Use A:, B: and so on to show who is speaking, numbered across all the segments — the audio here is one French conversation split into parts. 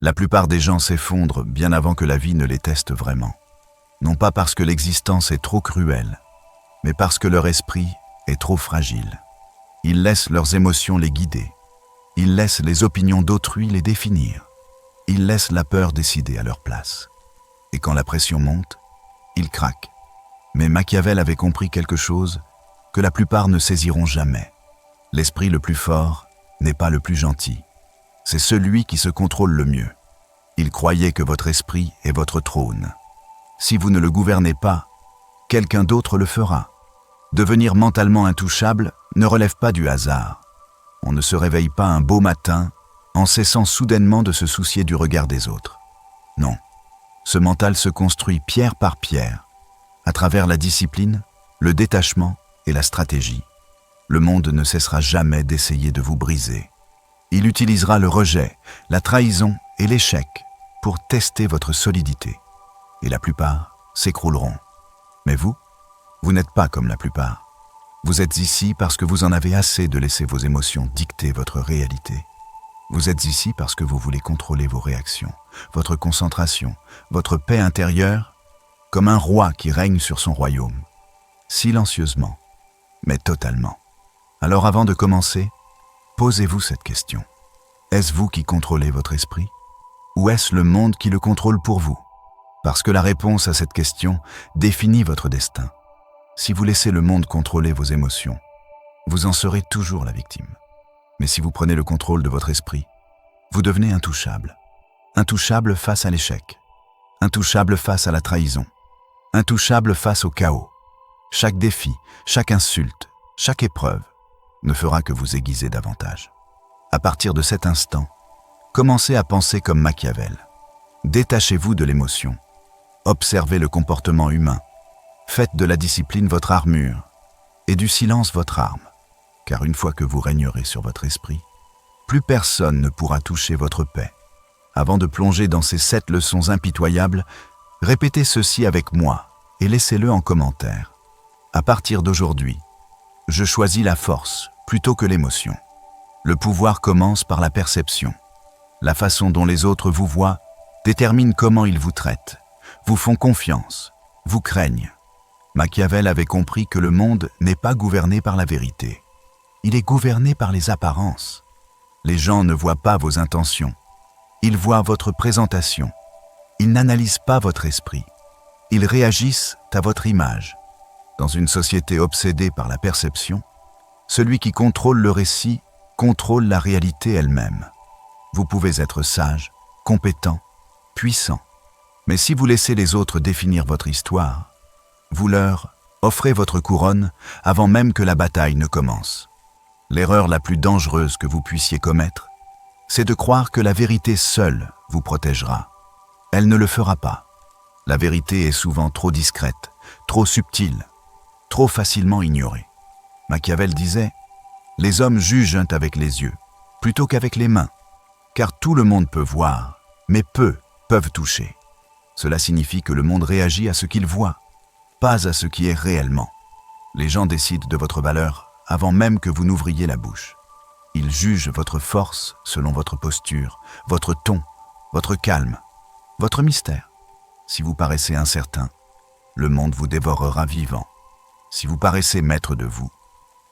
A: La plupart des gens s'effondrent bien avant que la vie ne les teste vraiment. Non pas parce que l'existence est trop cruelle, mais parce que leur esprit est trop fragile. Ils laissent leurs émotions les guider. Ils laissent les opinions d'autrui les définir. Ils laissent la peur décider à leur place. Et quand la pression monte, ils craquent. Mais Machiavel avait compris quelque chose que la plupart ne saisiront jamais. L'esprit le plus fort n'est pas le plus gentil. C'est celui qui se contrôle le mieux. Il croyait que votre esprit est votre trône. Si vous ne le gouvernez pas, quelqu'un d'autre le fera. Devenir mentalement intouchable ne relève pas du hasard. On ne se réveille pas un beau matin en cessant soudainement de se soucier du regard des autres. Non, ce mental se construit pierre par pierre, à travers la discipline, le détachement et la stratégie. Le monde ne cessera jamais d'essayer de vous briser. Il utilisera le rejet, la trahison et l'échec pour tester votre solidité. Et la plupart s'écrouleront. Mais vous n'êtes pas comme la plupart. Vous êtes ici parce que vous en avez assez de laisser vos émotions dicter votre réalité. Vous êtes ici parce que vous voulez contrôler vos réactions, votre concentration, votre paix intérieure, comme un roi qui règne sur son royaume. Silencieusement, mais totalement. Alors avant de commencer, posez-vous cette question. Est-ce vous qui contrôlez votre esprit? Ou est-ce le monde qui le contrôle pour vous? Parce que la réponse à cette question définit votre destin. Si vous laissez le monde contrôler vos émotions, vous en serez toujours la victime. Mais si vous prenez le contrôle de votre esprit, vous devenez intouchable. Intouchable face à l'échec. Intouchable face à la trahison. Intouchable face au chaos. Chaque défi, chaque insulte, chaque épreuve ne fera que vous aiguiser davantage. À partir de cet instant, commencez à penser comme Machiavel. Détachez-vous de l'émotion. Observez le comportement humain. Faites de la discipline votre armure et du silence votre arme. Car une fois que vous régnerez sur votre esprit, plus personne ne pourra toucher votre paix. Avant de plonger dans ces 7 leçons impitoyables, répétez ceci avec moi et laissez-le en commentaire. À partir d'aujourd'hui, je choisis la force plutôt que l'émotion. Le pouvoir commence par la perception. La façon dont les autres vous voient détermine comment ils vous traitent, vous font confiance, vous craignent. Machiavel avait compris que le monde n'est pas gouverné par la vérité. Il est gouverné par les apparences. Les gens ne voient pas vos intentions. Ils voient votre présentation. Ils n'analysent pas votre esprit. Ils réagissent à votre image. Dans une société obsédée par la perception, celui qui contrôle le récit contrôle la réalité elle-même. Vous pouvez être sage, compétent, puissant. Mais si vous laissez les autres définir votre histoire, vous leur offrez votre couronne avant même que la bataille ne commence. L'erreur la plus dangereuse que vous puissiez commettre, c'est de croire que la vérité seule vous protégera. Elle ne le fera pas. La vérité est souvent trop discrète, trop subtile, trop facilement ignorée. Machiavel disait « Les hommes jugent avec les yeux, plutôt qu'avec les mains, car tout le monde peut voir, mais peu peuvent toucher. Cela signifie que le monde réagit à ce qu'il voit, pas à ce qui est réellement. Les gens décident de votre valeur avant même que vous n'ouvriez la bouche. Ils jugent votre force selon votre posture, votre ton, votre calme, votre mystère. Si vous paraissez incertain, le monde vous dévorera vivant. Si vous paraissez maître de vous,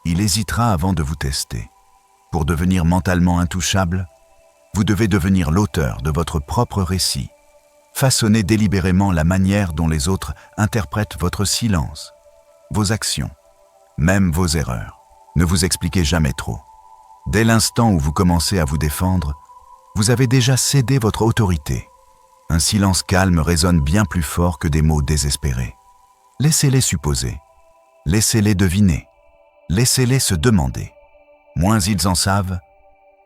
A: il hésitera avant de vous tester. Pour devenir mentalement intouchable, vous devez devenir l'auteur de votre propre récit. Façonnez délibérément la manière dont les autres interprètent votre silence, vos actions, même vos erreurs. Ne vous expliquez jamais trop. Dès l'instant où vous commencez à vous défendre, vous avez déjà cédé votre autorité. Un silence calme résonne bien plus fort que des mots désespérés. Laissez-les supposer. Laissez-les deviner. Laissez-les se demander. Moins ils en savent,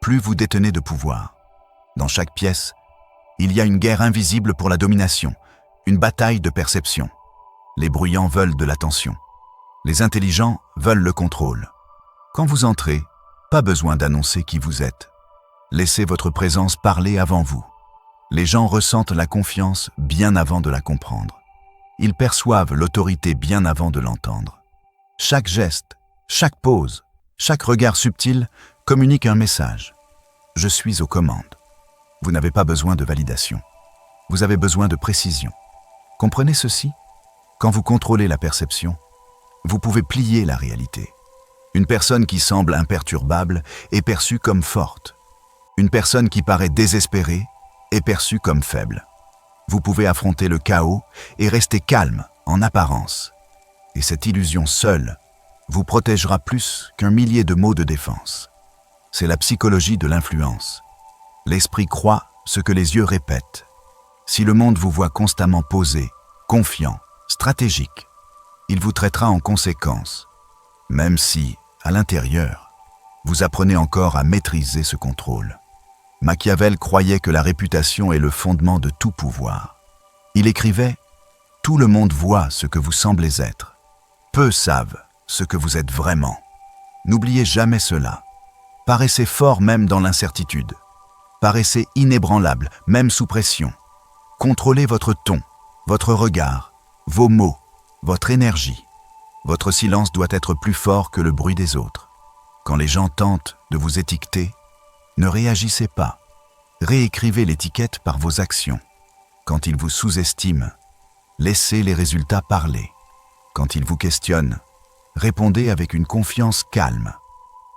A: plus vous détenez de pouvoir. Dans chaque pièce, il y a une guerre invisible pour la domination, une bataille de perception. Les bruyants veulent de l'attention. Les intelligents veulent le contrôle. Quand vous entrez, pas besoin d'annoncer qui vous êtes. Laissez votre présence parler avant vous. Les gens ressentent la confiance bien avant de la comprendre. Ils perçoivent l'autorité bien avant de l'entendre. Chaque geste, chaque pose, chaque regard subtil communique un message. Je suis aux commandes. Vous n'avez pas besoin de validation. Vous avez besoin de précision. Comprenez ceci? Quand vous contrôlez la perception, vous pouvez plier la réalité. Une personne qui semble imperturbable est perçue comme forte. Une personne qui paraît désespérée est perçue comme faible. Vous pouvez affronter le chaos et rester calme en apparence. Et cette illusion seule vous protégera plus qu'un millier de mots de défense. C'est la psychologie de l'influence. L'esprit croit ce que les yeux répètent. Si le monde vous voit constamment posé, confiant, stratégique, il vous traitera en conséquence, même si, à l'intérieur, vous apprenez encore à maîtriser ce contrôle. Machiavel croyait que la réputation est le fondement de tout pouvoir. Il écrivait « Tout le monde voit ce que vous semblez être. Peu savent ce que vous êtes vraiment. N'oubliez jamais cela. Paraissez fort même dans l'incertitude. Paraissez inébranlable, même sous pression. Contrôlez votre ton, votre regard, vos mots, votre énergie. Votre silence doit être plus fort que le bruit des autres. Quand les gens tentent de vous étiqueter, ne réagissez pas. Réécrivez l'étiquette par vos actions. Quand ils vous sous-estiment, laissez les résultats parler. Quand ils vous questionnent, répondez avec une confiance calme.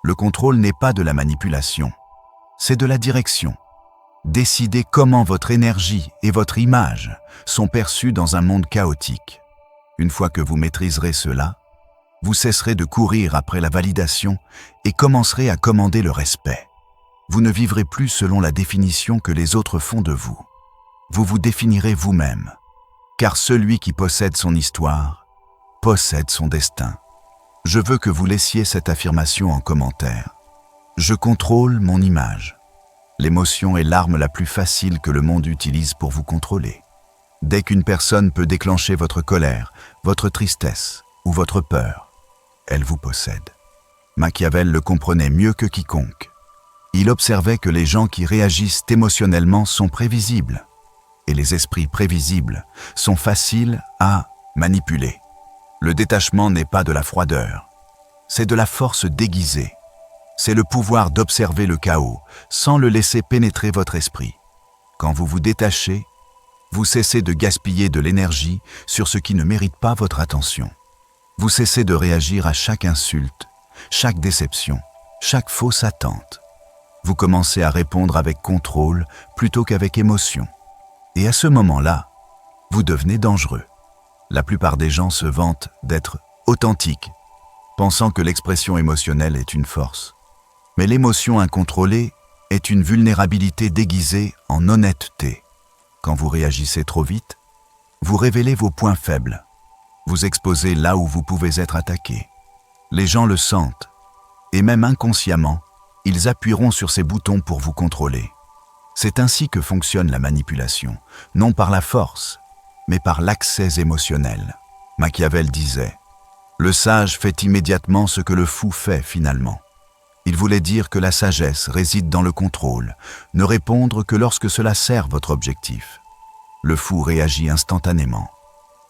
A: Le contrôle n'est pas de la manipulation, c'est de la direction. Décidez comment votre énergie et votre image sont perçues dans un monde chaotique. Une fois que vous maîtriserez cela, vous cesserez de courir après la validation et commencerez à commander le respect. Vous ne vivrez plus selon la définition que les autres font de vous. Vous vous définirez vous-même, car celui qui possède son histoire possède son destin. Je veux que vous laissiez cette affirmation en commentaire. Je contrôle mon image. L'émotion est l'arme la plus facile que le monde utilise pour vous contrôler. Dès qu'une personne peut déclencher votre colère, votre tristesse ou votre peur, elle vous possède. Machiavel le comprenait mieux que quiconque. Il observait que les gens qui réagissent émotionnellement sont prévisibles, et les esprits prévisibles sont faciles à manipuler. Le détachement n'est pas de la froideur, c'est de la force déguisée. C'est le pouvoir d'observer le chaos sans le laisser pénétrer votre esprit. Quand vous vous détachez, vous cessez de gaspiller de l'énergie sur ce qui ne mérite pas votre attention. Vous cessez de réagir à chaque insulte, chaque déception, chaque fausse attente. Vous commencez à répondre avec contrôle plutôt qu'avec émotion. Et à ce moment-là, vous devenez dangereux. La plupart des gens se vantent d'être authentiques, pensant que l'expression émotionnelle est une force. Mais l'émotion incontrôlée est une vulnérabilité déguisée en honnêteté. Quand vous réagissez trop vite, vous révélez vos points faibles. Vous exposez là où vous pouvez être attaqué. Les gens le sentent, et même inconsciemment, ils appuieront sur ces boutons pour vous contrôler. C'est ainsi que fonctionne la manipulation, non par la force, mais par l'accès émotionnel. Machiavel disait « Le sage fait immédiatement ce que le fou fait finalement ». Il voulait dire que la sagesse réside dans le contrôle, ne répondre que lorsque cela sert votre objectif. Le fou réagit instantanément.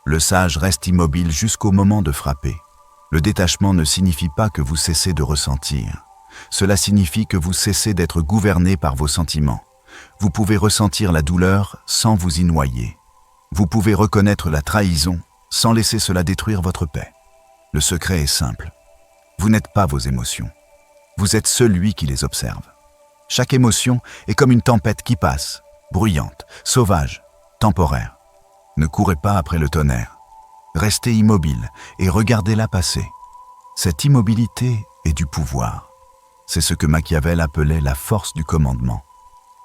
A: Le sage reste immobile jusqu'au moment de frapper. Le détachement ne signifie pas que vous cessez de ressentir. Cela signifie que vous cessez d'être gouverné par vos sentiments. Vous pouvez ressentir la douleur sans vous y noyer. Vous pouvez reconnaître la trahison sans laisser cela détruire votre paix. Le secret est simple. Vous n'êtes pas vos émotions. Vous êtes celui qui les observe. Chaque émotion est comme une tempête qui passe, bruyante, sauvage, temporaire. Ne courez pas après le tonnerre. Restez immobile et regardez-la passer. Cette immobilité est du pouvoir. C'est ce que Machiavel appelait la force du commandement.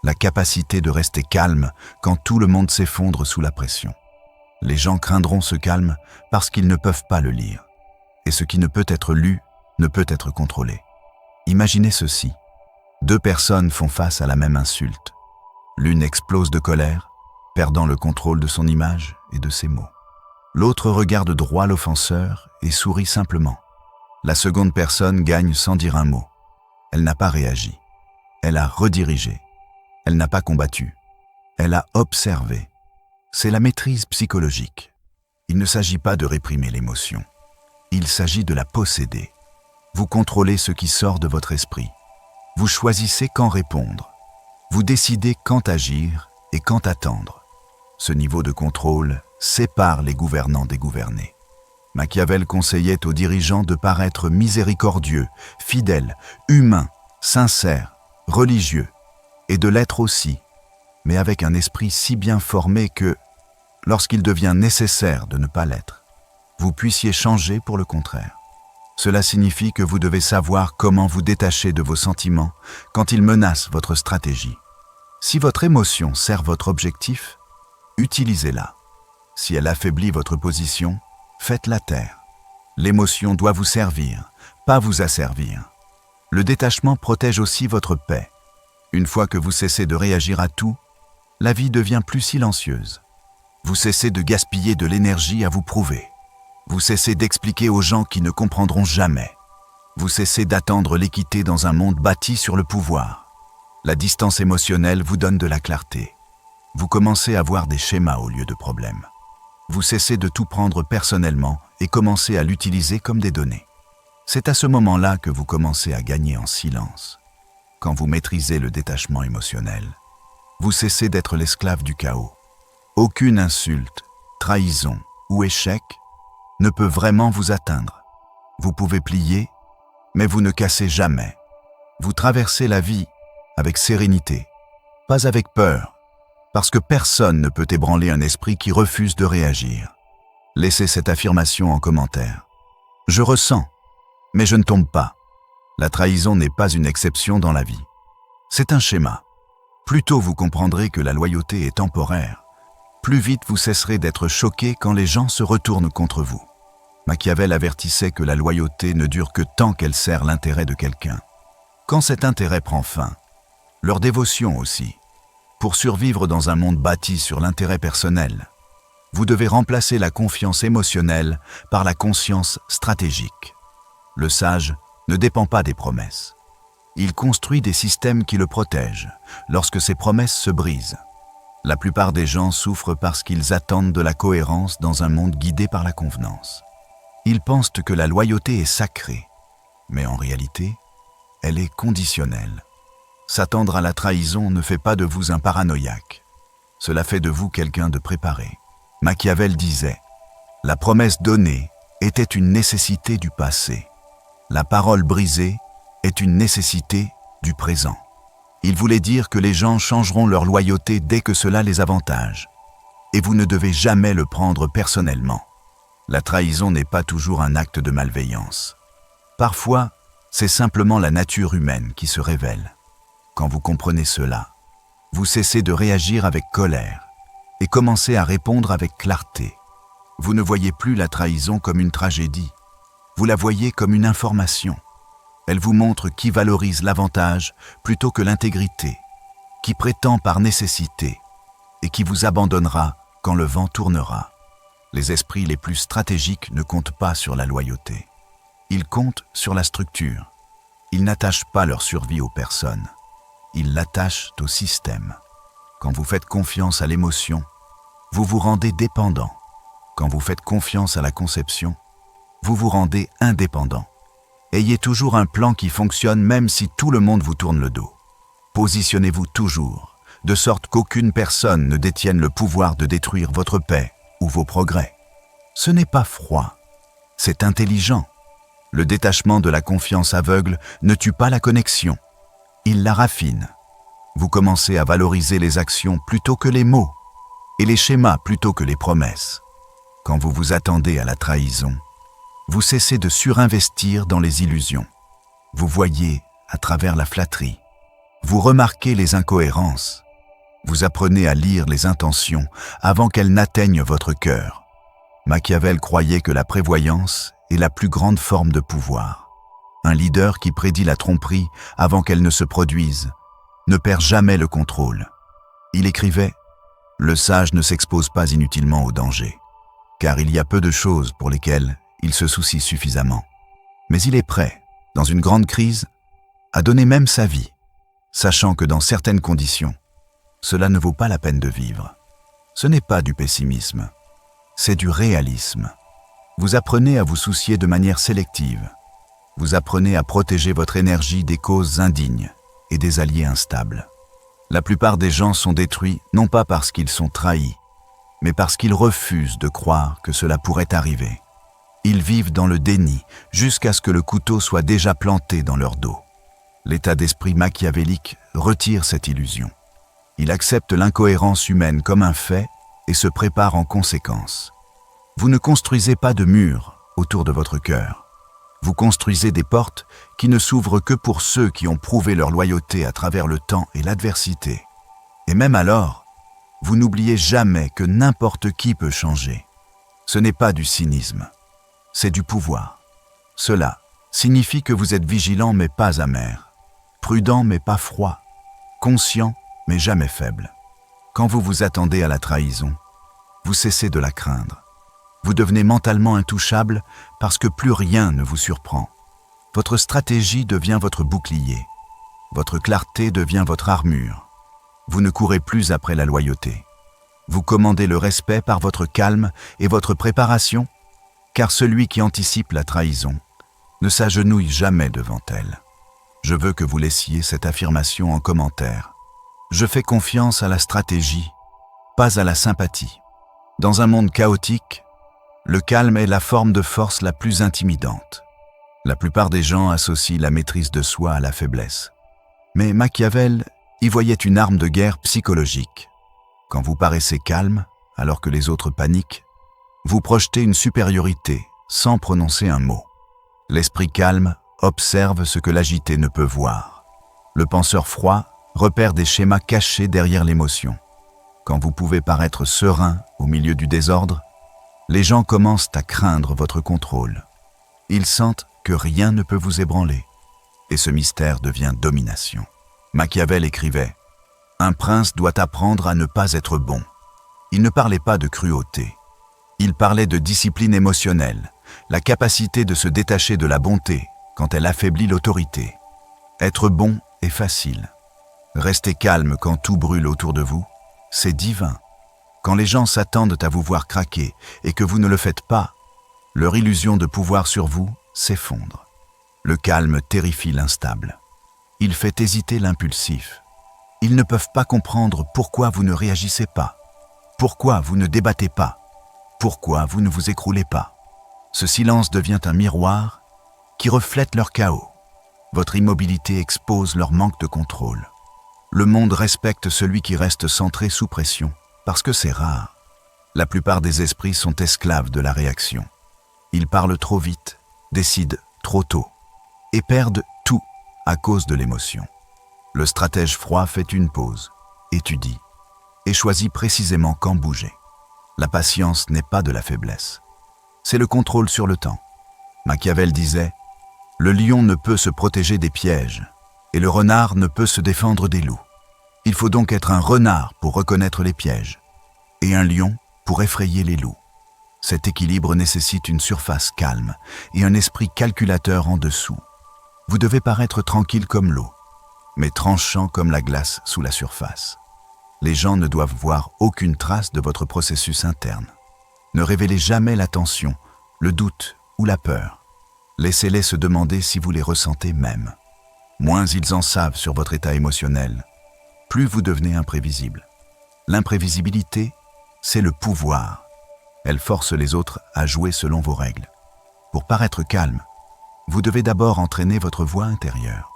A: La capacité de rester calme quand tout le monde s'effondre sous la pression. Les gens craindront ce calme parce qu'ils ne peuvent pas le lire. Et ce qui ne peut être lu ne peut être contrôlé. Imaginez ceci. 2 personnes font face à la même insulte. L'une explose de colère, perdant le contrôle de son image et de ses mots. L'autre regarde droit l'offenseur et sourit simplement. La seconde personne gagne sans dire un mot. Elle n'a pas réagi. Elle a redirigé. Elle n'a pas combattu. Elle a observé. C'est la maîtrise psychologique. Il ne s'agit pas de réprimer l'émotion. Il s'agit de la posséder. Vous contrôlez ce qui sort de votre esprit. Vous choisissez quand répondre. Vous décidez quand agir et quand attendre. Ce niveau de contrôle sépare les gouvernants des gouvernés. Machiavel conseillait aux dirigeants de paraître miséricordieux, fidèles, humains, sincères, religieux, et de l'être aussi, mais avec un esprit si bien formé que, lorsqu'il devient nécessaire de ne pas l'être, vous puissiez changer pour le contraire. Cela signifie que vous devez savoir comment vous détacher de vos sentiments quand ils menacent votre stratégie. Si votre émotion sert votre objectif, utilisez-la. Si elle affaiblit votre position, faites-la taire. L'émotion doit vous servir, pas vous asservir. Le détachement protège aussi votre paix. Une fois que vous cessez de réagir à tout, la vie devient plus silencieuse. Vous cessez de gaspiller de l'énergie à vous prouver. Vous cessez d'expliquer aux gens qui ne comprendront jamais. Vous cessez d'attendre l'équité dans un monde bâti sur le pouvoir. La distance émotionnelle vous donne de la clarté. Vous commencez à voir des schémas au lieu de problèmes. Vous cessez de tout prendre personnellement et commencez à l'utiliser comme des données. C'est à ce moment-là que vous commencez à gagner en silence. Quand vous maîtrisez le détachement émotionnel, vous cessez d'être l'esclave du chaos. Aucune insulte, trahison ou échec ne peut vraiment vous atteindre. Vous pouvez plier, mais vous ne cassez jamais. Vous traversez la vie avec sérénité, pas avec peur, parce que personne ne peut ébranler un esprit qui refuse de réagir. Laissez cette affirmation en commentaire. Je ressens, mais je ne tombe pas. La trahison n'est pas une exception dans la vie. C'est un schéma. Plus tôt vous comprendrez que la loyauté est temporaire, plus vite vous cesserez d'être choqué quand les gens se retournent contre vous. Machiavel avertissait que la loyauté ne dure que tant qu'elle sert l'intérêt de quelqu'un. Quand cet intérêt prend fin, leur dévotion aussi. Pour survivre dans un monde bâti sur l'intérêt personnel, vous devez remplacer la confiance émotionnelle par la conscience stratégique. Le sage ne dépend pas des promesses. Il construit des systèmes qui le protègent lorsque ces promesses se brisent. La plupart des gens souffrent parce qu'ils attendent de la cohérence dans un monde guidé par la convenance. Ils pensent que la loyauté est sacrée, mais en réalité, elle est conditionnelle. S'attendre à la trahison ne fait pas de vous un paranoïaque. Cela fait de vous quelqu'un de préparé. Machiavel disait « La promesse donnée était une nécessité du passé. La parole brisée est une nécessité du présent. » Il voulait dire que les gens changeront leur loyauté dès que cela les avantage. Et vous ne devez jamais le prendre personnellement. La trahison n'est pas toujours un acte de malveillance. Parfois, c'est simplement la nature humaine qui se révèle. Quand vous comprenez cela, vous cessez de réagir avec colère et commencez à répondre avec clarté. Vous ne voyez plus la trahison comme une tragédie. Vous la voyez comme une information. Elle vous montre qui valorise l'avantage plutôt que l'intégrité, qui prétend par nécessité et qui vous abandonnera quand le vent tournera. Les esprits les plus stratégiques ne comptent pas sur la loyauté. Ils comptent sur la structure. Ils n'attachent pas leur survie aux personnes. Ils l'attachent au système. Quand vous faites confiance à l'émotion, vous vous rendez dépendant. Quand vous faites confiance à la conception, vous vous rendez indépendant. Ayez toujours un plan qui fonctionne même si tout le monde vous tourne le dos. Positionnez-vous toujours, de sorte qu'aucune personne ne détienne le pouvoir de détruire votre paix ou vos progrès. Ce n'est pas froid, c'est intelligent. Le détachement de la confiance aveugle ne tue pas la connexion, il la raffine. Vous commencez à valoriser les actions plutôt que les mots, et les schémas plutôt que les promesses. Quand vous vous attendez à la trahison, vous cessez de surinvestir dans les illusions. Vous voyez à travers la flatterie. Vous remarquez les incohérences. Vous apprenez à lire les intentions avant qu'elles n'atteignent votre cœur. Machiavel croyait que la prévoyance est la plus grande forme de pouvoir. Un leader qui prédit la tromperie avant qu'elle ne se produise ne perd jamais le contrôle. Il écrivait « Le sage ne s'expose pas inutilement au danger, car il y a peu de choses pour lesquelles il se soucie suffisamment. Mais il est prêt, dans une grande crise, à donner même sa vie, sachant que dans certaines conditions, cela ne vaut pas la peine de vivre. Ce n'est pas du pessimisme, c'est du réalisme. Vous apprenez à vous soucier de manière sélective. Vous apprenez à protéger votre énergie des causes indignes et des alliés instables. La plupart des gens sont détruits non pas parce qu'ils sont trahis, mais parce qu'ils refusent de croire que cela pourrait arriver. Ils vivent dans le déni jusqu'à ce que le couteau soit déjà planté dans leur dos. L'état d'esprit machiavélique retire cette illusion. Il accepte l'incohérence humaine comme un fait et se prépare en conséquence. Vous ne construisez pas de murs autour de votre cœur. Vous construisez des portes qui ne s'ouvrent que pour ceux qui ont prouvé leur loyauté à travers le temps et l'adversité. Et même alors, vous n'oubliez jamais que n'importe qui peut changer. Ce n'est pas du cynisme, c'est du pouvoir. Cela signifie que vous êtes vigilant mais pas amer, prudent mais pas froid, conscient mais jamais faible. Quand vous vous attendez à la trahison, vous cessez de la craindre. Vous devenez mentalement intouchable parce que plus rien ne vous surprend. Votre stratégie devient votre bouclier. Votre clarté devient votre armure. Vous ne courez plus après la loyauté. Vous commandez le respect par votre calme et votre préparation, car celui qui anticipe la trahison ne s'agenouille jamais devant elle. Je veux que vous laissiez cette affirmation en commentaire. Je fais confiance à la stratégie, pas à la sympathie. Dans un monde chaotique, le calme est la forme de force la plus intimidante. La plupart des gens associent la maîtrise de soi à la faiblesse. Mais Machiavel y voyait une arme de guerre psychologique. Quand vous paraissez calme, alors que les autres paniquent, vous projetez une supériorité sans prononcer un mot. L'esprit calme observe ce que l'agité ne peut voir. Le penseur froid repère des schémas cachés derrière l'émotion. Quand vous pouvez paraître serein au milieu du désordre, les gens commencent à craindre votre contrôle. Ils sentent que rien ne peut vous ébranler. Et ce mystère devient domination. Machiavel écrivait « Un prince doit apprendre à ne pas être bon ». Il ne parlait pas de cruauté. Il parlait de discipline émotionnelle, la capacité de se détacher de la bonté quand elle affaiblit l'autorité. Être bon est facile. Rester calme quand tout brûle autour de vous, c'est divin. Quand les gens s'attendent à vous voir craquer et que vous ne le faites pas, leur illusion de pouvoir sur vous s'effondre. Le calme terrifie l'instable. Il fait hésiter l'impulsif. Ils ne peuvent pas comprendre pourquoi vous ne réagissez pas, pourquoi vous ne débattez pas, pourquoi vous ne vous écroulez pas. Ce silence devient un miroir qui reflète leur chaos. Votre immobilité expose leur manque de contrôle. Le monde respecte celui qui reste centré sous pression, parce que c'est rare. La plupart des esprits sont esclaves de la réaction. Ils parlent trop vite, décident trop tôt, et perdent tout à cause de l'émotion. Le stratège froid fait une pause, étudie, et choisit précisément quand bouger. La patience n'est pas de la faiblesse. C'est le contrôle sur le temps. Machiavel disait « Le lion ne peut se protéger des pièges, et le renard ne peut se défendre des loups. Il faut donc être un renard pour reconnaître les pièges, et un lion pour effrayer les loups. Cet équilibre nécessite une surface calme et un esprit calculateur en dessous. Vous devez paraître tranquille comme l'eau, mais tranchant comme la glace sous la surface. Les gens ne doivent voir aucune trace de votre processus interne. Ne révélez jamais la tension, le doute ou la peur. Laissez-les se demander si vous les ressentez même. Moins ils en savent sur votre état émotionnel, plus vous devenez imprévisible. L'imprévisibilité, c'est le pouvoir. Elle force les autres à jouer selon vos règles. Pour paraître calme, vous devez d'abord entraîner votre voix intérieure.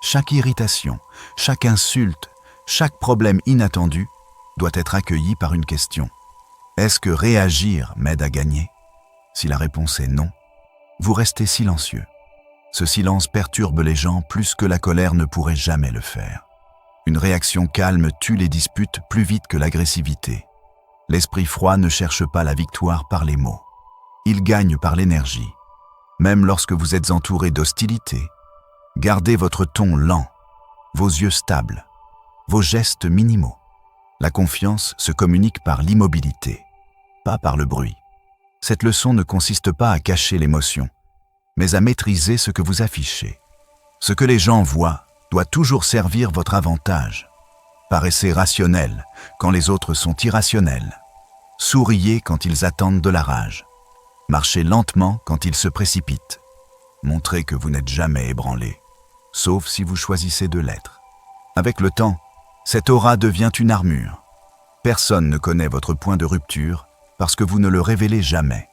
A: Chaque irritation, chaque insulte, chaque problème inattendu doit être accueilli par une question. Est-ce que réagir m'aide à gagner? Si la réponse est non, vous restez silencieux. Ce silence perturbe les gens plus que la colère ne pourrait jamais le faire. Une réaction calme tue les disputes plus vite que l'agressivité. L'esprit froid ne cherche pas la victoire par les mots. Il gagne par l'énergie. Même lorsque vous êtes entouré d'hostilité, gardez votre ton lent, vos yeux stables, vos gestes minimaux. La confiance se communique par l'immobilité, pas par le bruit. Cette leçon ne consiste pas à cacher l'émotion, mais à maîtriser ce que vous affichez. Ce que les gens voient doit toujours servir votre avantage. Paraissez rationnel quand les autres sont irrationnels. Souriez quand ils attendent de la rage. Marchez lentement quand ils se précipitent. Montrez que vous n'êtes jamais ébranlé, sauf si vous choisissez de l'être. Avec le temps, Cette aura devient une armure. Personne ne connaît votre point de rupture parce que vous ne le révélez jamais.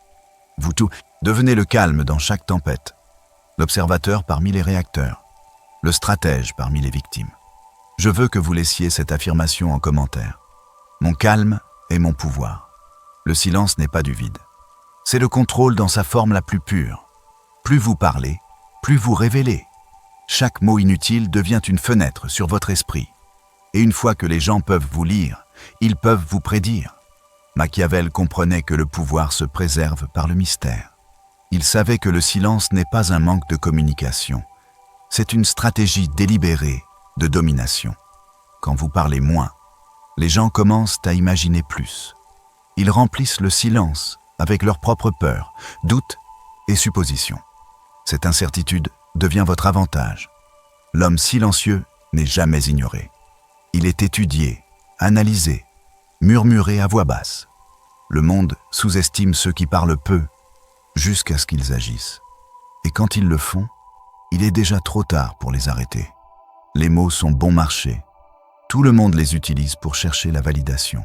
A: Vous tout devenez le calme dans chaque tempête, l'observateur parmi les réacteurs, le stratège parmi les victimes. Je veux que vous laissiez cette affirmation en commentaire. Mon calme est mon pouvoir. Le silence n'est pas du vide. C'est le contrôle dans sa forme la plus pure. Plus vous parlez, plus vous révélez. Chaque mot inutile devient une fenêtre sur votre esprit. Et une fois que les gens peuvent vous lire, ils peuvent vous prédire. Machiavel comprenait que le pouvoir se préserve par le mystère. Il savait que le silence n'est pas un manque de communication. C'est une stratégie délibérée de domination. Quand vous parlez moins, les gens commencent à imaginer plus. Ils remplissent le silence avec leurs propres peurs, doutes et suppositions. Cette incertitude devient votre avantage. L'homme silencieux n'est jamais ignoré. Il est étudié, analysé, murmuré à voix basse. Le monde sous-estime ceux qui parlent peu, jusqu'à ce qu'ils agissent. Et quand ils le font, il est déjà trop tard pour les arrêter. Les mots sont bon marché. Tout le monde les utilise pour chercher la validation.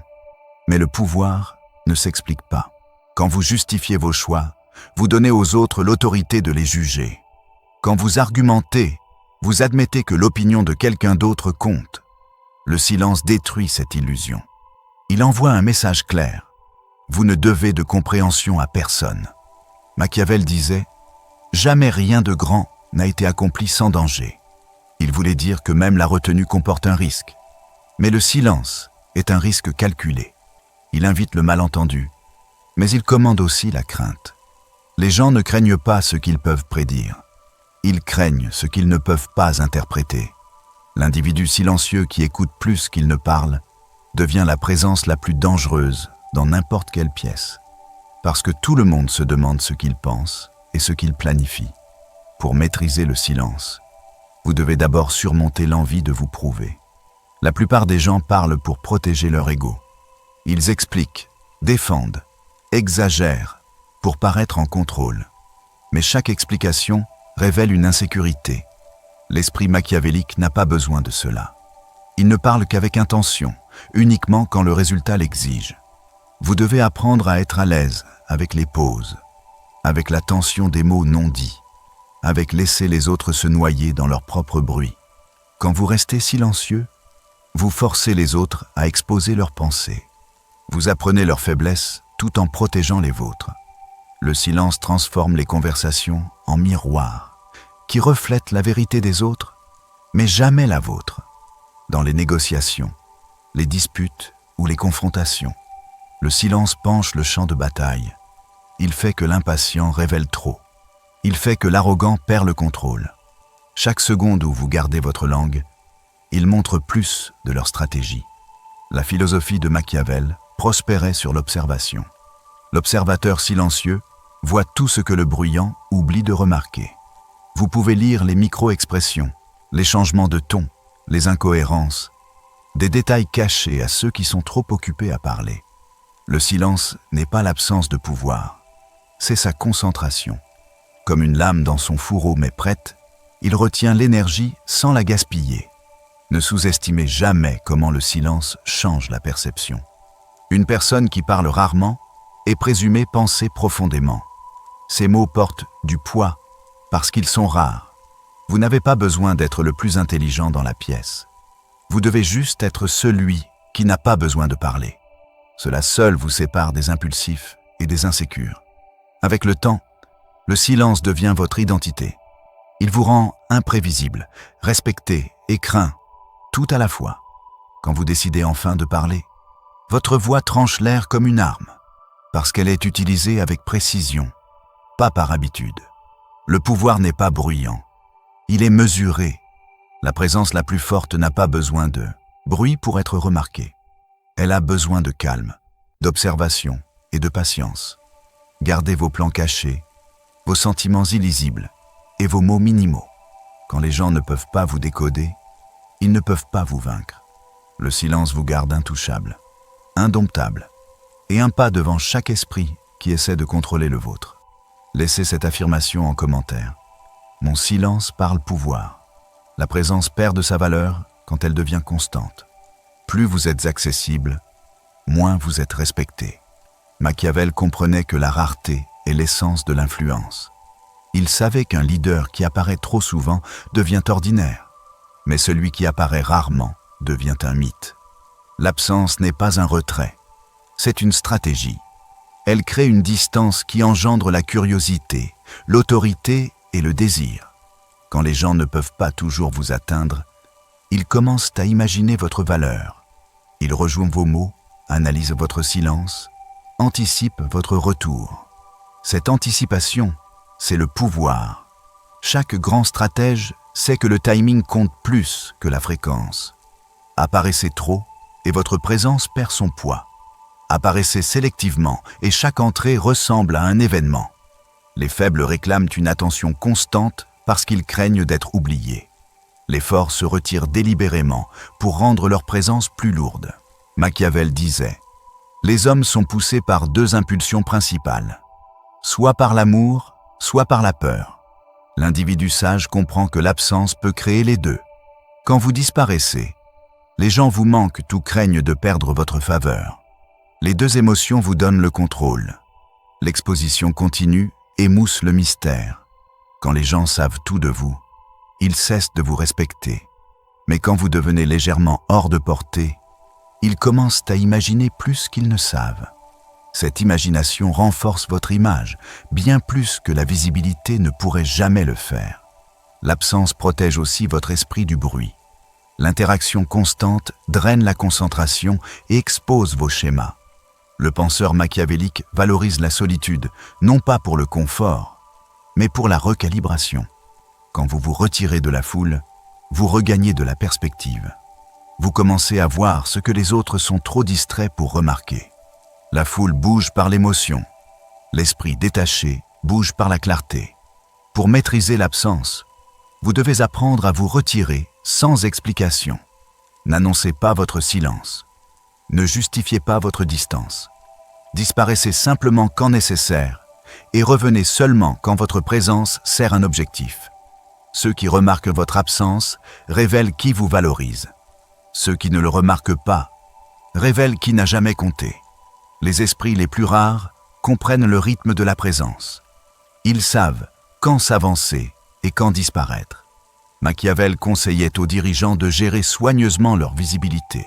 A: Mais le pouvoir ne s'explique pas. Quand vous justifiez vos choix, vous donnez aux autres l'autorité de les juger. Quand vous argumentez, vous admettez que l'opinion de quelqu'un d'autre compte. Le silence détruit cette illusion. Il envoie un message clair. Vous ne devez de compréhension à personne. Machiavel disait « Jamais rien de grand n'a été accompli sans danger ». Il voulait dire que même la retenue comporte un risque. Mais le silence est un risque calculé. Il invite le malentendu, mais il commande aussi la crainte. Les gens ne craignent pas ce qu'ils peuvent prédire. Ils craignent ce qu'ils ne peuvent pas interpréter. L'individu silencieux qui écoute plus qu'il ne parle devient la présence la plus dangereuse dans n'importe quelle pièce. Parce que tout le monde se demande ce qu'il pense et ce qu'il planifie. Pour maîtriser le silence, vous devez d'abord surmonter l'envie de vous prouver. La plupart des gens parlent pour protéger leur ego. Ils expliquent, défendent, exagèrent pour paraître en contrôle. Mais chaque explication révèle une insécurité. L'esprit machiavélique n'a pas besoin de cela. Il ne parle qu'avec intention, uniquement quand le résultat l'exige. Vous devez apprendre à être à l'aise avec les pauses, avec la tension des mots non dits, avec laisser les autres se noyer dans leur propre bruit. Quand vous restez silencieux, vous forcez les autres à exposer leurs pensées. Vous apprenez leurs faiblesses tout en protégeant les vôtres. Le silence transforme les conversations en miroirs qui reflètent la vérité des autres, mais jamais la vôtre. Dans les négociations, les disputes ou les confrontations, le silence penche le champ de bataille. Il fait que l'impatient révèle trop. Il fait que l'arrogant perd le contrôle. Chaque seconde où vous gardez votre langue, il montre plus de leur stratégie. La philosophie de Machiavel prospérait sur l'observation. L'observateur silencieux voit tout ce que le bruyant oublie de remarquer. Vous pouvez lire les micro-expressions, les changements de ton, les incohérences, des détails cachés à ceux qui sont trop occupés à parler. Le silence n'est pas l'absence de pouvoir, c'est sa concentration. Comme une lame dans son fourreau mais prête, il retient l'énergie sans la gaspiller. Ne sous-estimez jamais comment le silence change la perception. Une personne qui parle rarement est présumée penser profondément. Ces mots portent du poids parce qu'ils sont rares. Vous n'avez pas besoin d'être le plus intelligent dans la pièce. Vous devez juste être celui qui n'a pas besoin de parler. Cela seul vous sépare des impulsifs et des insécures. Avec le temps, le silence devient votre identité. Il vous rend imprévisible, respecté et craint, tout à la fois. Quand vous décidez enfin de parler, votre voix tranche l'air comme une arme, parce qu'elle est utilisée avec précision, pas par habitude. Le pouvoir n'est pas bruyant, il est mesuré. La présence la plus forte n'a pas besoin de bruit pour être remarquée. Elle a besoin de calme, d'observation et de patience. Gardez vos plans cachés, vos sentiments illisibles et vos mots minimaux. Quand les gens ne peuvent pas vous décoder, ils ne peuvent pas vous vaincre. Le silence vous garde intouchable, indomptable, et un pas devant chaque esprit qui essaie de contrôler le vôtre. Laissez cette affirmation en commentaire. Mon silence parle pouvoir. La présence perd de sa valeur quand elle devient constante. Plus vous êtes accessible, moins vous êtes respecté. Machiavel comprenait que la rareté est l'essence de l'influence. Il savait qu'un leader qui apparaît trop souvent devient ordinaire, mais celui qui apparaît rarement devient un mythe. L'absence n'est pas un retrait, c'est une stratégie. Elle crée une distance qui engendre la curiosité, l'autorité et le désir. Quand les gens ne peuvent pas toujours vous atteindre, ils commencent à imaginer votre valeur. Ils rejouent vos mots, analysent votre silence, anticipent votre retour. Cette anticipation, c'est le pouvoir. Chaque grand stratège sait que le timing compte plus que la fréquence. Apparaissez trop et votre présence perd son poids. Apparaissez sélectivement et chaque entrée ressemble à un événement. Les faibles réclament une attention constante parce qu'ils craignent d'être oubliés. Les forts se retirent délibérément pour rendre leur présence plus lourde. Machiavel disait « Les hommes sont poussés par deux impulsions principales, soit par l'amour, soit par la peur. L'individu sage comprend que l'absence peut créer les deux. Quand vous disparaissez, les gens vous manquent ou craignent de perdre votre faveur. Les deux émotions vous donnent le contrôle. L'exposition continue émousse le mystère. Quand les gens savent tout de vous, ils cessent de vous respecter. Mais quand vous devenez légèrement hors de portée, ils commencent à imaginer plus qu'ils ne savent. Cette imagination renforce votre image, bien plus que la visibilité ne pourrait jamais le faire. L'absence protège aussi votre esprit du bruit. L'interaction constante draine la concentration et expose vos schémas. Le penseur machiavélique valorise la solitude, non pas pour le confort, mais pour la recalibration. Quand vous vous retirez de la foule, vous regagnez de la perspective. Vous commencez à voir ce que les autres sont trop distraits pour remarquer. La foule bouge par l'émotion. L'esprit détaché bouge par la clarté. Pour maîtriser l'absence, vous devez apprendre à vous retirer sans explication. N'annoncez pas votre silence. Ne justifiez pas votre distance. Disparaissez simplement quand nécessaire et revenez seulement quand votre présence sert un objectif. Ceux qui remarquent votre absence révèlent qui vous valorise. Ceux qui ne le remarquent pas révèlent qui n'a jamais compté. Les esprits les plus rares comprennent le rythme de la présence. Ils savent quand s'avancer et quand disparaître. Machiavel conseillait aux dirigeants de gérer soigneusement leur visibilité.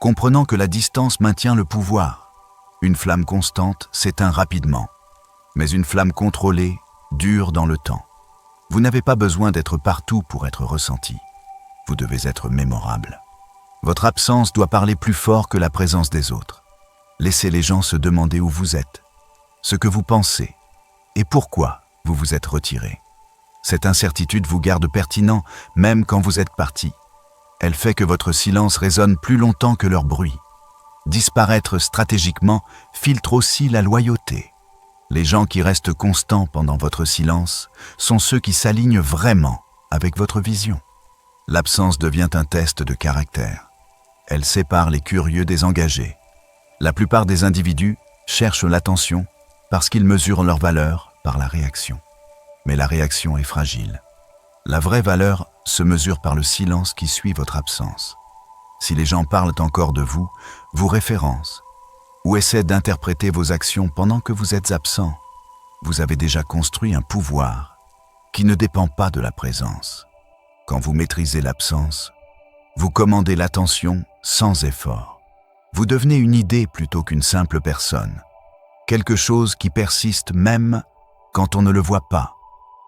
A: Comprenant que la distance maintient le pouvoir, une flamme constante s'éteint rapidement, mais une flamme contrôlée dure dans le temps. Vous n'avez pas besoin d'être partout pour être ressenti. Vous devez être mémorable. Votre absence doit parler plus fort que la présence des autres. Laissez les gens se demander où vous êtes, ce que vous pensez et pourquoi vous vous êtes retiré. Cette incertitude vous garde pertinent même quand vous êtes parti. Elle fait que votre silence résonne plus longtemps que leur bruit. Disparaître stratégiquement filtre aussi la loyauté. Les gens qui restent constants pendant votre silence sont ceux qui s'alignent vraiment avec votre vision. L'absence devient un test de caractère. Elle sépare les curieux des engagés. La plupart des individus cherchent l'attention parce qu'ils mesurent leur valeur par la réaction. Mais la réaction est fragile. La vraie valeur se mesure par le silence qui suit votre absence. Si les gens parlent encore de vous, vous référencent, ou essaient d'interpréter vos actions pendant que vous êtes absent, vous avez déjà construit un pouvoir qui ne dépend pas de la présence. Quand vous maîtrisez l'absence, vous commandez l'attention sans effort. Vous devenez une idée plutôt qu'une simple personne. Quelque chose qui persiste même quand on ne le voit pas.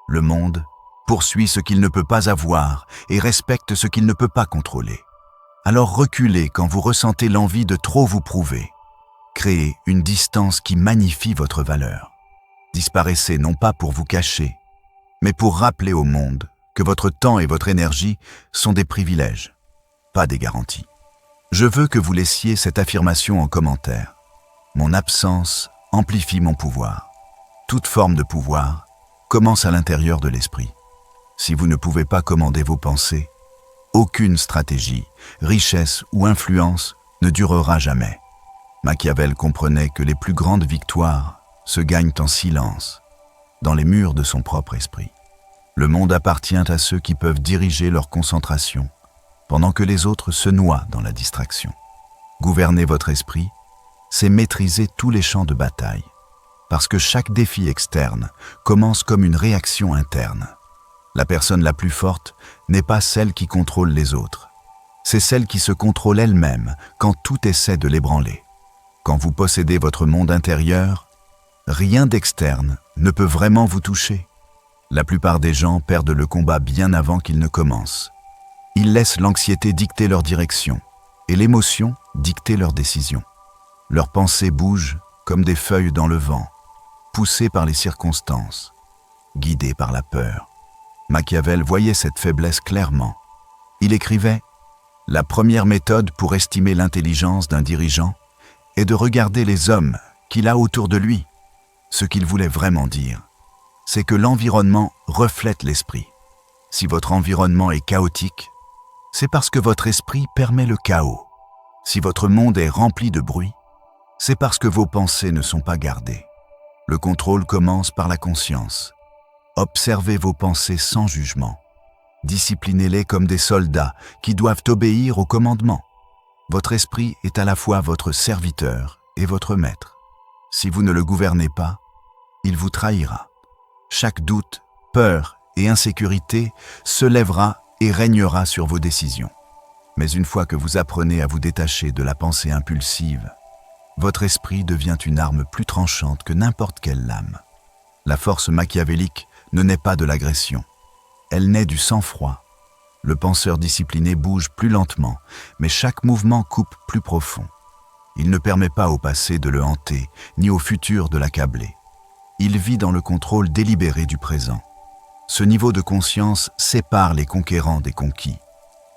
A: Le monde poursuit ce qu'il ne peut pas avoir et respecte ce qu'il ne peut pas contrôler. Alors reculez quand vous ressentez l'envie de trop vous prouver. Créez une distance qui magnifie votre valeur. Disparaissez non pas pour vous cacher, mais pour rappeler au monde que votre temps et votre énergie sont des privilèges, pas des garanties. Je veux que vous laissiez cette affirmation en commentaire. Mon absence amplifie mon pouvoir. Toute forme de pouvoir commence à l'intérieur de l'esprit. Si vous ne pouvez pas commander vos pensées, aucune stratégie, richesse ou influence ne durera jamais. Machiavel comprenait que les plus grandes victoires se gagnent en silence, dans les murs de son propre esprit. Le monde appartient à ceux qui peuvent diriger leur concentration pendant que les autres se noient dans la distraction. Gouverner votre esprit, c'est maîtriser tous les champs de bataille, parce que chaque défi externe commence comme une réaction interne. La personne la plus forte n'est pas celle qui contrôle les autres, c'est celle qui se contrôle elle-même quand tout essaie de l'ébranler. Quand vous possédez votre monde intérieur, rien d'externe ne peut vraiment vous toucher. La plupart des gens perdent le combat bien avant qu'il ne commence. Ils laissent l'anxiété dicter leur direction et l'émotion dicter leurs décisions. Leurs pensées bougent comme des feuilles dans le vent, poussées par les circonstances, guidées par la peur. Machiavel voyait cette faiblesse clairement. Il écrivait « La première méthode pour estimer l'intelligence d'un dirigeant est de regarder les hommes qu'il a autour de lui. Ce qu'il voulait vraiment dire, c'est que l'environnement reflète l'esprit. Si votre environnement est chaotique, c'est parce que votre esprit permet le chaos. Si votre monde est rempli de bruit, c'est parce que vos pensées ne sont pas gardées. Le contrôle commence par la conscience. Observez vos pensées sans jugement. Disciplinez-les comme des soldats qui doivent obéir au commandement. Votre esprit est à la fois votre serviteur et votre maître. Si vous ne le gouvernez pas, il vous trahira. Chaque doute, peur et insécurité se lèvera et régnera sur vos décisions. Mais une fois que vous apprenez à vous détacher de la pensée impulsive, votre esprit devient une arme plus tranchante que n'importe quelle lame. La force machiavélique ne naît pas de l'agression. Elle naît du sang-froid. Le penseur discipliné bouge plus lentement, mais chaque mouvement coupe plus profond. Il ne permet pas au passé de le hanter, ni au futur de l'accabler. Il vit dans le contrôle délibéré du présent. Ce niveau de conscience sépare les conquérants des conquis.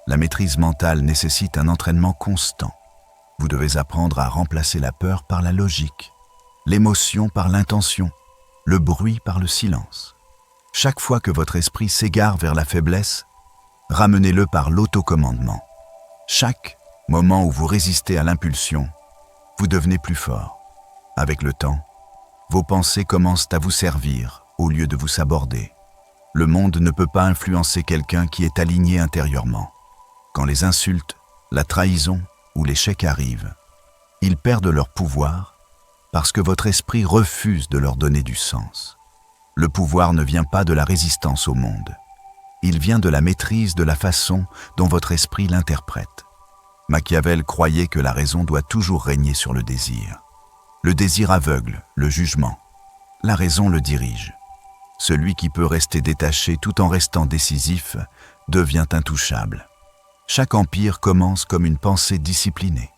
A: La maîtrise mentale nécessite un entraînement constant. Vous devez apprendre à remplacer la peur par la logique, l'émotion par l'intention, le bruit par le silence. Chaque fois que votre esprit s'égare vers la faiblesse, ramenez-le par l'autocommandement. Chaque moment où vous résistez à l'impulsion, vous devenez plus fort. Avec le temps, vos pensées commencent à vous servir au lieu de vous saborder. Le monde ne peut pas influencer quelqu'un qui est aligné intérieurement. Quand les insultes, la trahison ou l'échec arrivent, ils perdent leur pouvoir parce que votre esprit refuse de leur donner du sens. Le pouvoir ne vient pas de la résistance au monde. Il vient de la maîtrise de la façon dont votre esprit l'interprète. Machiavel croyait que la raison doit toujours régner sur le désir. Le désir aveugle le jugement. La raison le dirige. Celui qui peut rester détaché tout en restant décisif devient intouchable. Chaque empire commence comme une pensée disciplinée.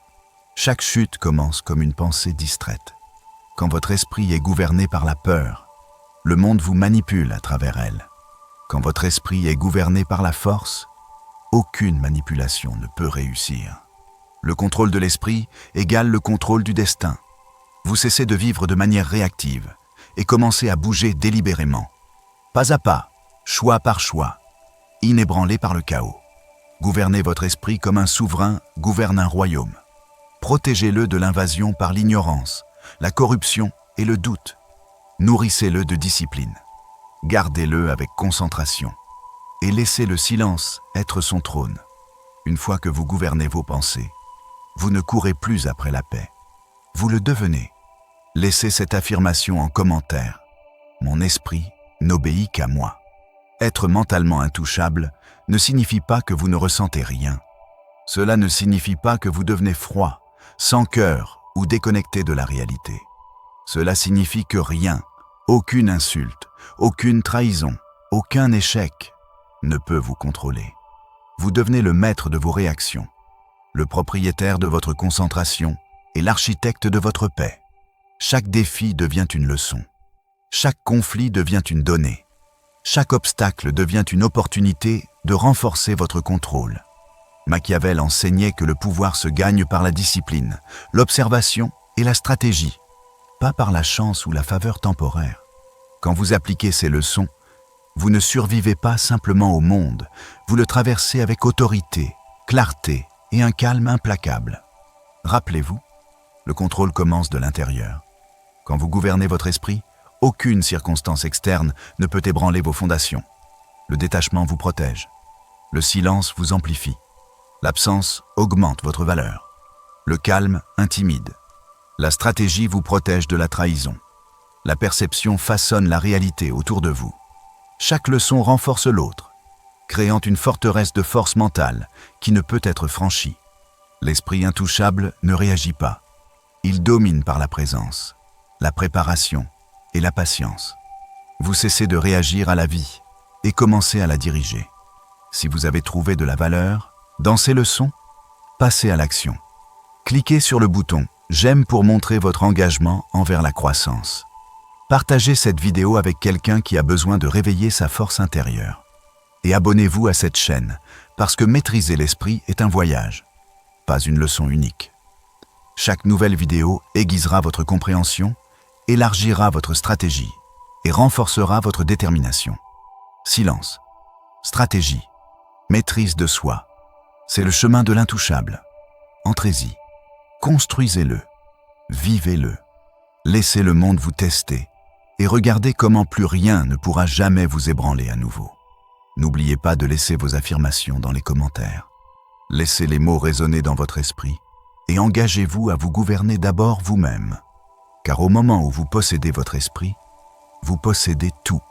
A: Chaque chute commence comme une pensée distraite. Quand votre esprit est gouverné par la peur, le monde vous manipule à travers elle. Quand votre esprit est gouverné par la force, aucune manipulation ne peut réussir. Le contrôle de l'esprit égale le contrôle du destin. Vous cessez de vivre de manière réactive et commencez à bouger délibérément. Pas à pas, choix par choix, inébranlé par le chaos. Gouvernez votre esprit comme un souverain gouverne un royaume. Protégez-le de l'invasion par l'ignorance, la corruption et le doute. Nourrissez-le de discipline. Gardez-le avec concentration. Et laissez le silence être son trône. Une fois que vous gouvernez vos pensées, vous ne courez plus après la paix. Vous le devenez. Laissez cette affirmation en commentaire. Mon esprit n'obéit qu'à moi. Être mentalement intouchable ne signifie pas que vous ne ressentez rien. Cela ne signifie pas que vous devenez froid, sans cœur ou déconnecté de la réalité. Cela signifie que rien, aucune insulte, aucune trahison, aucun échec ne peut vous contrôler. Vous devenez le maître de vos réactions, le propriétaire de votre concentration et l'architecte de votre paix. Chaque défi devient une leçon. Chaque conflit devient une donnée. Chaque obstacle devient une opportunité de renforcer votre contrôle. Machiavel enseignait que le pouvoir se gagne par la discipline, l'observation et la stratégie, pas par la chance ou la faveur temporaire. Quand vous appliquez ces leçons, vous ne survivez pas simplement au monde, vous le traversez avec autorité, clarté et un calme implacable. Rappelez-vous, le contrôle commence de l'intérieur. Quand vous gouvernez votre esprit, aucune circonstance externe ne peut ébranler vos fondations. Le détachement vous protège. Le silence vous amplifie. L'absence augmente votre valeur. Le calme intimide. La stratégie vous protège de la trahison. La perception façonne la réalité autour de vous. Chaque leçon renforce l'autre, créant une forteresse de force mentale qui ne peut être franchie. L'esprit intouchable ne réagit pas. Il domine par la présence, la préparation et la patience. Vous cessez de réagir à la vie et commencez à la diriger. Si vous avez trouvé de la valeur dans ces leçons, passez à l'action. Cliquez sur le bouton « J'aime » pour montrer votre engagement envers la croissance. Partagez cette vidéo avec quelqu'un qui a besoin de réveiller sa force intérieure. Et abonnez-vous à cette chaîne, parce que maîtriser l'esprit est un voyage, pas une leçon unique. Chaque nouvelle vidéo aiguisera votre compréhension, élargira votre stratégie et renforcera votre détermination. Silence, stratégie, maîtrise de soi. C'est le chemin de l'intouchable. Entrez-y, construisez-le, vivez-le. Laissez le monde vous tester et regardez comment plus rien ne pourra jamais vous ébranler à nouveau. N'oubliez pas de laisser vos affirmations dans les commentaires. Laissez les mots résonner dans votre esprit et engagez-vous à vous gouverner d'abord vous-même. Car au moment où vous possédez votre esprit, vous possédez tout.